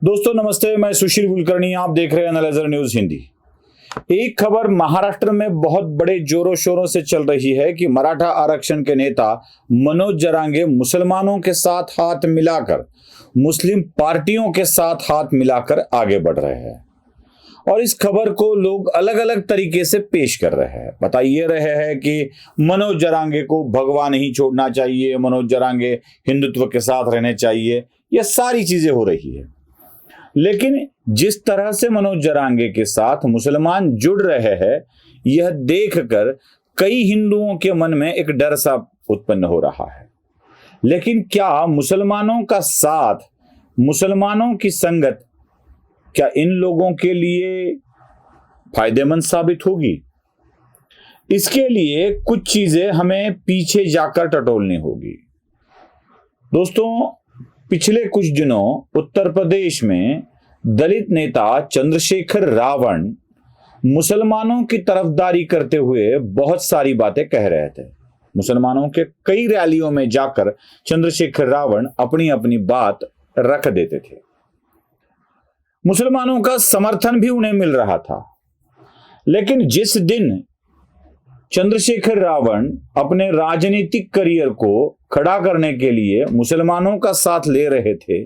दोस्तों नमस्ते, मैं सुशील कुलकर्णी, आप देख रहे हैं एनालाइजर न्यूज हिंदी। एक खबर महाराष्ट्र में बहुत बड़े जोरों शोरों से चल रही है कि मराठा आरक्षण के नेता मनोज जरांगे मुसलमानों के साथ हाथ मिलाकर, मुस्लिम पार्टियों के साथ हाथ मिलाकर आगे बढ़ रहे हैं और इस खबर को लोग अलग अलग तरीके से पेश कर रहे हैं। बता ये रहे हैं कि मनोज जरांगे को भगवान ही छोड़ना चाहिए, मनोज जरांगे हिंदुत्व के साथ रहने चाहिए, ये सारी चीजें हो रही है। लेकिन जिस तरह से मनोज जरांगे के साथ मुसलमान जुड़ रहे हैं, यह देखकर कई हिंदुओं के मन में एक डर सा उत्पन्न हो रहा है। लेकिन क्या मुसलमानों का साथ, मुसलमानों की संगत, क्या इन लोगों के लिए फायदेमंद साबित होगी? इसके लिए कुछ चीजें हमें पीछे जाकर टटोलनी होगी। दोस्तों, पिछले कुछ दिनों उत्तर प्रदेश में दलित नेता चंद्रशेखर रावण मुसलमानों की तरफदारी करते हुए बहुत सारी बातें कह रहे थे। मुसलमानों के कई रैलियों में जाकर चंद्रशेखर रावण अपनी अपनी बात रख देते थे। मुसलमानों का समर्थन भी उन्हें मिल रहा था। लेकिन जिस दिन चंद्रशेखर रावण अपने राजनीतिक करियर को खड़ा करने के लिए मुसलमानों का साथ ले रहे थे,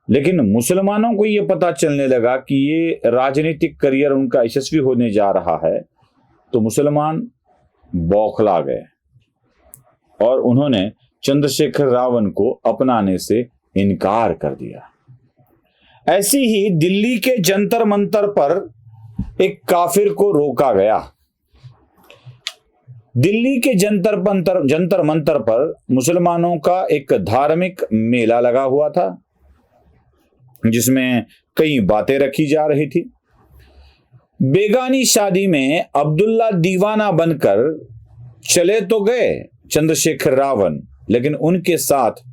लेकिन मुसलमानों को यह पता चलने लगा कि ये राजनीतिक करियर उनका यशस्वी होने जा रहा है, तो मुसलमान बौखला गए और उन्होंने चंद्रशेखर रावण को अपनाने से इनकार कर दिया। ऐसी ही दिल्ली के जंतर मंतर पर एक काफिर को रोका गया। दिल्ली के जंतर मंतर पर मुसलमानों का एक धार्मिक मेला लगा हुआ था, जिसमें कई बातें रखी जा रही थी। बेगानी शादी में अब्दुल्ला दीवाना बनकर चले तो गए चंद्रशेखर रावण, लेकिन उनके साथ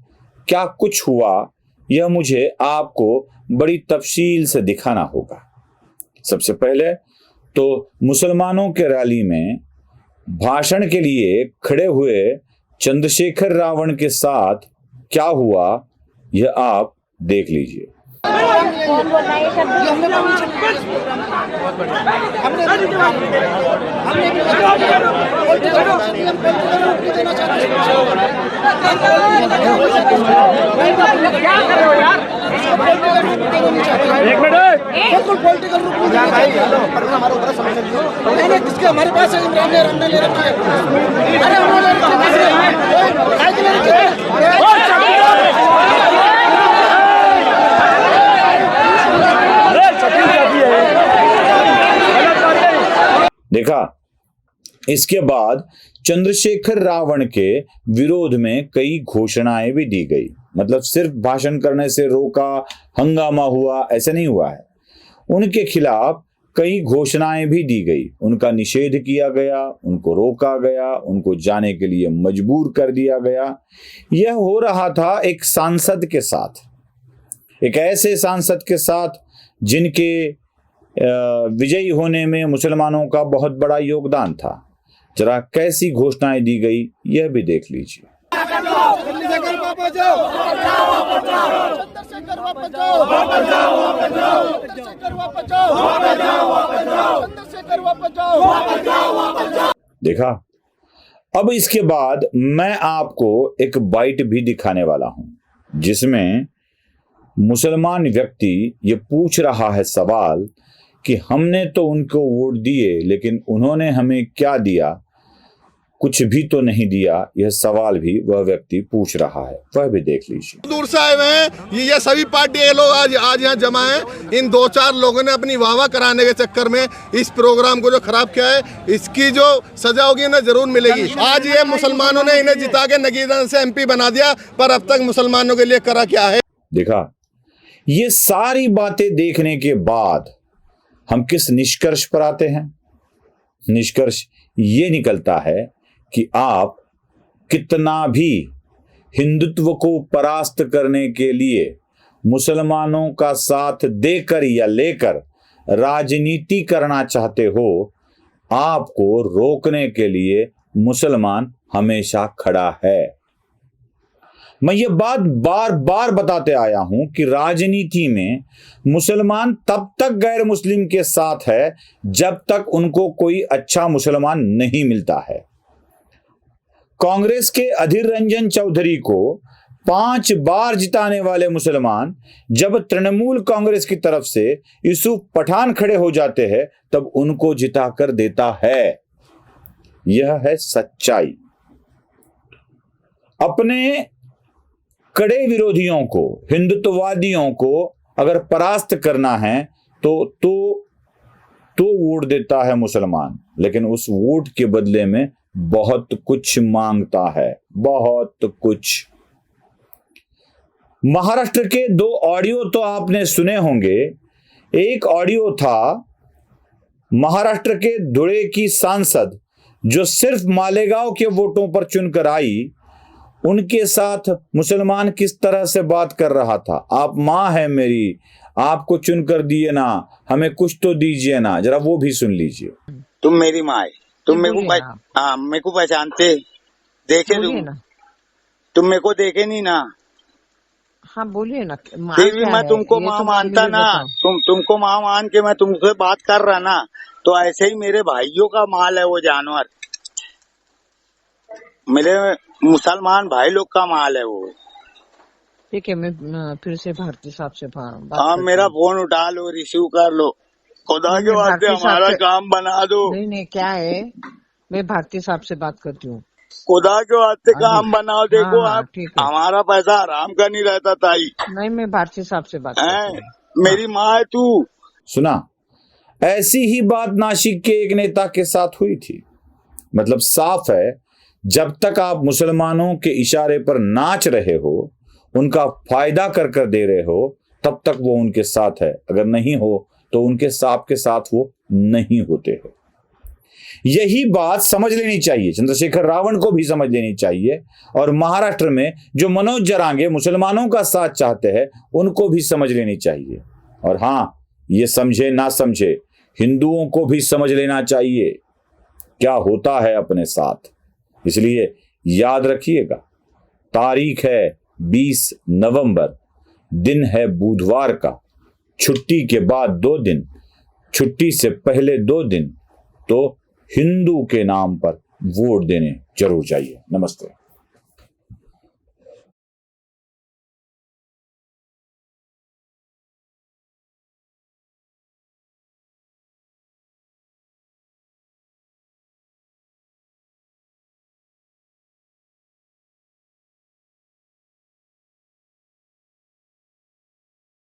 क्या कुछ हुआ यह मुझे आपको बड़ी तफसील से दिखाना होगा। सबसे पहले तो मुसलमानों के रैली में भाषण के लिए खड़े हुए चंद्रशेखर रावण के साथ क्या हुआ यह आप देख लीजिए। एक मिनट, बिल्कुल पॉलिटिकल रूप में हमारे ऊपर समझ किसके हमारे पास इमरान ने हमने ले रखा है। देखा, इसके बाद चंद्रशेखर रावण के विरोध में कई घोषणाएं भी दी गई। मतलब सिर्फ भाषण करने से रोका, हंगामा हुआ, ऐसा नहीं हुआ है। उनके खिलाफ कई घोषणाएं भी दी गई, उनका निषेध किया गया, उनको रोका गया, उनको जाने के लिए मजबूर कर दिया गया। यह हो रहा था एक सांसद के साथ, एक ऐसे सांसद के साथ जिनके विजयी होने में मुसलमानों का बहुत बड़ा योगदान था। जरा कैसी घोषणाएं दी गई यह भी देख लीजिए। देखा, अब इसके बाद मैं आपको एक बाइट भी दिखाने वाला हूं, जिसमें मुसलमान व्यक्ति ये पूछ रहा है सवाल कि हमने तो उनको वोट दिए, लेकिन उन्होंने हमें क्या दिया? कुछ भी तो नहीं दिया। यह सवाल भी वह व्यक्ति पूछ रहा है, वह भी देख लीजिए। दूर से आए हुए हैं ये सभी पार्टी के लोग आज यहाँ जमा हैं। इन दो चार लोगों ने अपनी वाहवाह कराने के चक्कर में इस प्रोग्राम को जो खराब किया है, इसकी जो सजा होगी उन्हें जरूर मिलेगी। आज ये मुसलमानों ने इन्हें जिता के नगीरदान से MP बना दिया, पर अब तक मुसलमानों के लिए करा क्या है? देखा, ये सारी बातें देखने के बाद हम किस निष्कर्ष पर आते हैं? निष्कर्ष ये निकलता है कि आप कितना भी हिंदुत्व को परास्त करने के लिए मुसलमानों का साथ देकर या लेकर राजनीति करना चाहते हो, आपको रोकने के लिए मुसलमान हमेशा खड़ा है। मैं ये बात बार बार बताते आया हूं कि राजनीति में मुसलमान तब तक गैर मुस्लिम के साथ है जब तक उनको कोई अच्छा मुसलमान नहीं मिलता है। कांग्रेस के अधीर रंजन चौधरी को 5 बार जिताने वाले मुसलमान जब तृणमूल कांग्रेस की तरफ से यूसुफ पठान खड़े हो जाते हैं तब उनको जिताकर देता है। यह है सच्चाई। अपने कड़े विरोधियों को, हिंदुत्ववादियों को अगर परास्त करना है तो वोट देता है मुसलमान, लेकिन उस वोट के बदले में बहुत कुछ मांगता है, बहुत कुछ। महाराष्ट्र के 2 ऑडियो तो आपने सुने होंगे। एक ऑडियो था महाराष्ट्र के धुले की सांसद जो सिर्फ मालेगांव के वोटों पर चुनकर आई, उनके साथ मुसलमान किस तरह से बात कर रहा था। आप मां है मेरी, आपको चुनकर दिए ना, हमें कुछ तो दीजिए ना। जरा वो भी सुन लीजिए। तुम मेरी माँ है, तुम मेरे को पहचानते देखे, तुम मेरे को देखे नहीं ना। हाँ बोलिए ना। फिर भी मैं तुमको माँ मानता ना, तुमको माँ मान के मैं तुमसे बात कर रहा ना, तो ऐसे ही मेरे भाइयों का माल है वो जानवर, मेरे मुसलमान भाई लोग का माल है वो। ठीक है, मैं फिर से भारती साहब से बात हाँ, मेरा फोन उठा लो, रिसीव कर लो, खुदा के वास्ते हमारा काम बना दो। नहीं क्या है, मैं भारती साहब से बात करती हूँ। खुदा के वास्ते काम बनाओ। देखो आप, हमारा पैसा हराम का नहीं रहता ताई। नहीं, मैं भारती साहब से बात करती हूँ। मेरी माँ है तू। सुना, ऐसी ही बात नासिक के एक नेता के साथ हुई थी। मतलब साफ है, जब तक आप मुसलमानों के इशारे पर नाच रहे हो, उनका फायदा कर कर दे रहे हो, तब तक वो उनके साथ है। अगर नहीं हो तो उनके साथ वो नहीं होते हैं। यही बात समझ लेनी चाहिए, चंद्रशेखर रावण को भी समझ लेनी चाहिए, और महाराष्ट्र में जो मनोज जरांगे मुसलमानों का साथ चाहते हैं उनको भी समझ लेनी चाहिए। और हाँ, ये समझे ना समझे, हिंदुओं को भी समझ लेना चाहिए क्या होता है अपने साथ। इसलिए याद रखिएगा, तारीख है 20 नवंबर, दिन है बुधवार का, छुट्टी के बाद 2 दिन, छुट्टी से पहले 2 दिन तो हिंदू के नाम पर वोट देने जरूर जाइए। नमस्ते।